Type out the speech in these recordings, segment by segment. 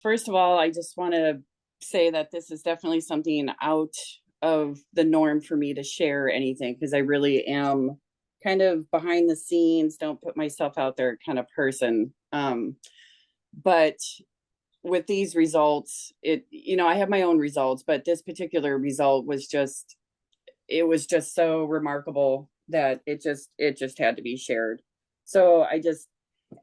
First of all, I just want to say that this is definitely something out of the norm for me to share anything because I really am kind of behind the scenes, don't put myself out there kind of person. But with these results, I have my own results, but this particular result was just, it was just so remarkable that it just had to be shared. So I just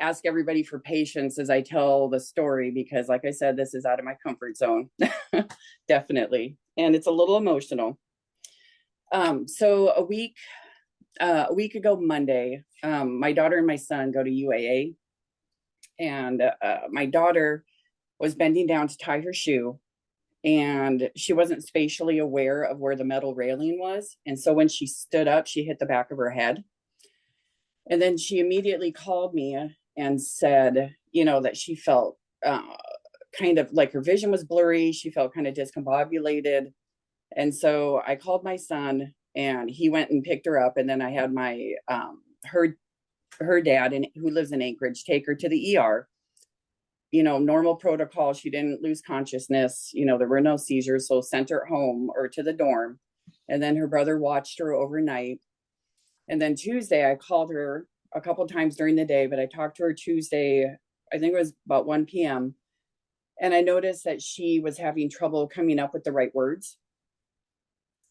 ask everybody for patience as I tell the story because, like I said, this is out of my comfort zone, definitely, and it's a little emotional. So a week ago Monday, my daughter and my son go to UAA, and my daughter was bending down to tie her shoe, and she wasn't spatially aware of where the metal railing was, and so when she stood up, she hit the back of her head. And then she immediately called me and said, that she felt kind of like her vision was blurry. She felt kind of discombobulated. And so I called my son and he went and picked her up. And then I had my, her dad, who lives in Anchorage, take her to the ER. Normal protocol. She didn't lose consciousness. There were no seizures. So sent her home or to the dorm. And then her brother watched her overnight. And then Tuesday, I called her a couple of times during the day, but I talked to her Tuesday, I think it was about 1 p.m. And I noticed that she was having trouble coming up with the right words.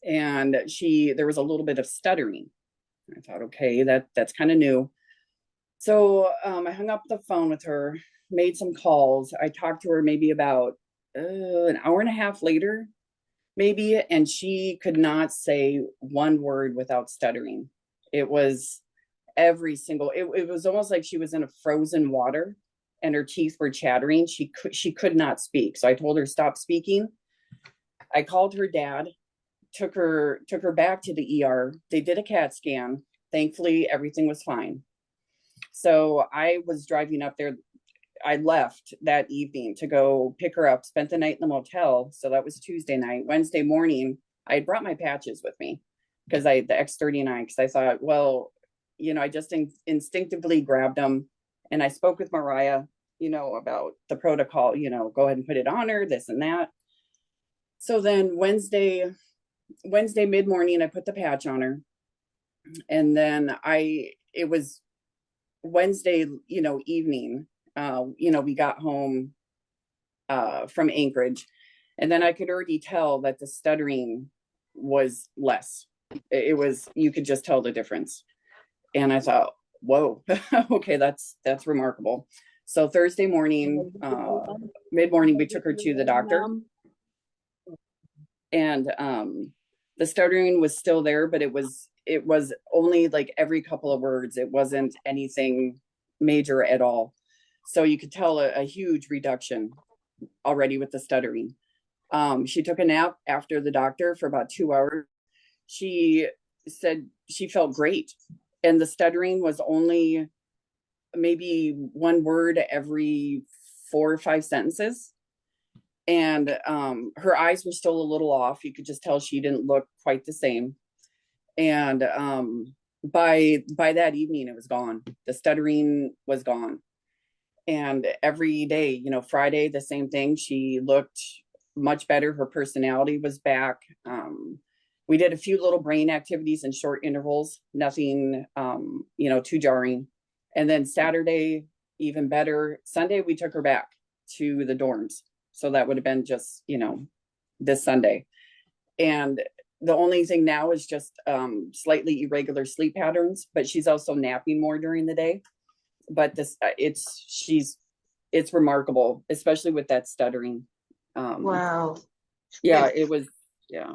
And there was a little bit of stuttering. I thought, okay, that's kind of new. So I hung up the phone with her, made some calls. I talked to her maybe about an hour and a half later, maybe, and she could not say one word without stuttering. It was it was almost like she was in a frozen water and her teeth were chattering. She could not speak. So I told her, stop speaking. I called her dad, took her back to the ER. They did a CAT scan. Thankfully, everything was fine. So I was driving up there. I left that evening to go pick her up, spent the night in the motel. So that was Tuesday night. Wednesday morning, I had brought my patches with me because the X39, because I thought, well, I just instinctively grabbed them. And I spoke with Mariah, about the protocol, go ahead and put it on her, this and that. So then Wednesday mid-morning, I put the patch on her. And then it was Wednesday, evening, we got home from Anchorage. And then I could already tell that the stuttering was less. It was, you could just tell the difference. And I thought, whoa, okay, that's remarkable. So Thursday morning, mid-morning, we took her to the doctor. And the stuttering was still there, but it was only like every couple of words. It wasn't anything major at all. So you could tell a huge reduction already with the stuttering. She took a nap after the doctor for about 2 hours. She said she felt great. And the stuttering was only maybe one word every 4 or 5 sentences. And her eyes were still a little off. You could just tell she didn't look quite the same. And by that evening, it was gone. The stuttering was gone. And every day, Friday, the same thing. She looked much better. Her personality was back. We did a few little brain activities in short intervals, nothing, too jarring. And then Saturday, even better. Sunday, we took her back to the dorms. So that would have been just, this Sunday. And the only thing now is just slightly irregular sleep patterns, but she's also napping more during the day. But it's remarkable, especially with that stuttering. Wow. Yeah, it was, yeah.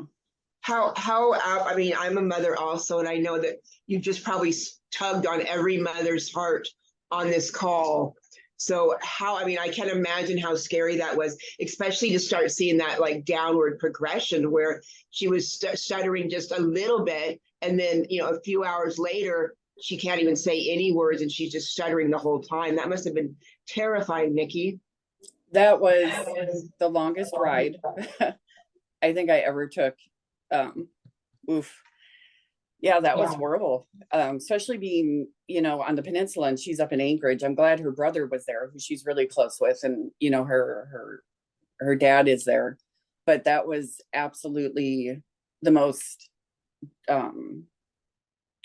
I mean, I'm a mother also, and I know that you just probably tugged on every mother's heart on this call. So I can't imagine how scary that was, especially to start seeing that like downward progression where she was stuttering just a little bit. And then, a few hours later, she can't even say any words and she's just stuttering the whole time. That must have been terrifying, Nikki. That was the longest ride I think I ever took. Oof. Yeah, that was Yeah. horrible. Especially being, on the peninsula, and she's up in Anchorage. I'm glad her brother was there, who she's really close with, and her dad is there. But that was absolutely the most um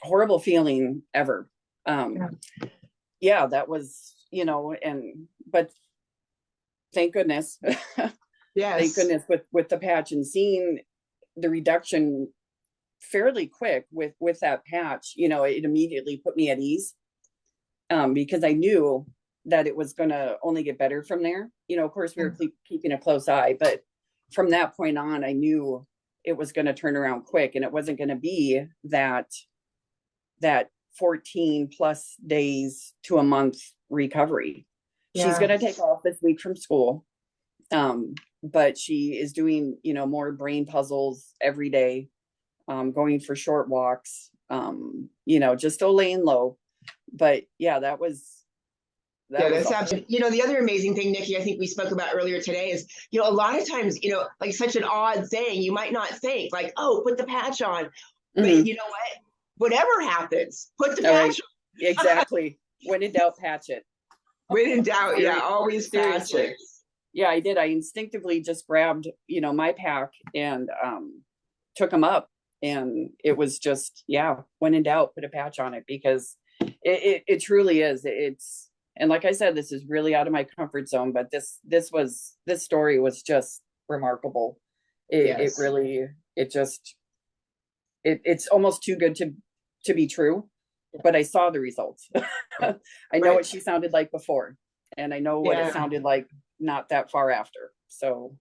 horrible feeling ever. Yeah. Um yeah, that was, and but thank goodness. Thank Yes. goodness with the patch and seeing the reduction fairly quick with that patch, it immediately put me at ease, because I knew that it was going to only get better from there. Of course, we were keeping a close eye, but from that point on, I knew it was going to turn around quick, and it wasn't going to be that 14 plus days to a month recovery. She's Yeah. going to take off this week from school, but she is doing, more brain puzzles every day, going for short walks, just laying low. But yeah, Yeah, that was that's awful. absolutely, the other amazing thing, Nikki, I think we spoke about earlier today is, a lot of times, like such an odd thing, you might not think like, oh, put the patch on. But Mm-hmm. you know what? Whatever happens, put the All right. patch on. Exactly. When in doubt, patch it. When in doubt, yeah, always patch Seriously. it. Yeah, I did. I instinctively just grabbed, my pack and took them up. And it was just, yeah, when in doubt, put a patch on it, because it truly is. And like I said, this is really out of my comfort zone, but this story was just remarkable. It Yes. really, it's almost too good to be true, but I saw the results. I know Right. what she sounded like before, and I know what it Yeah. sounded like not that far after. So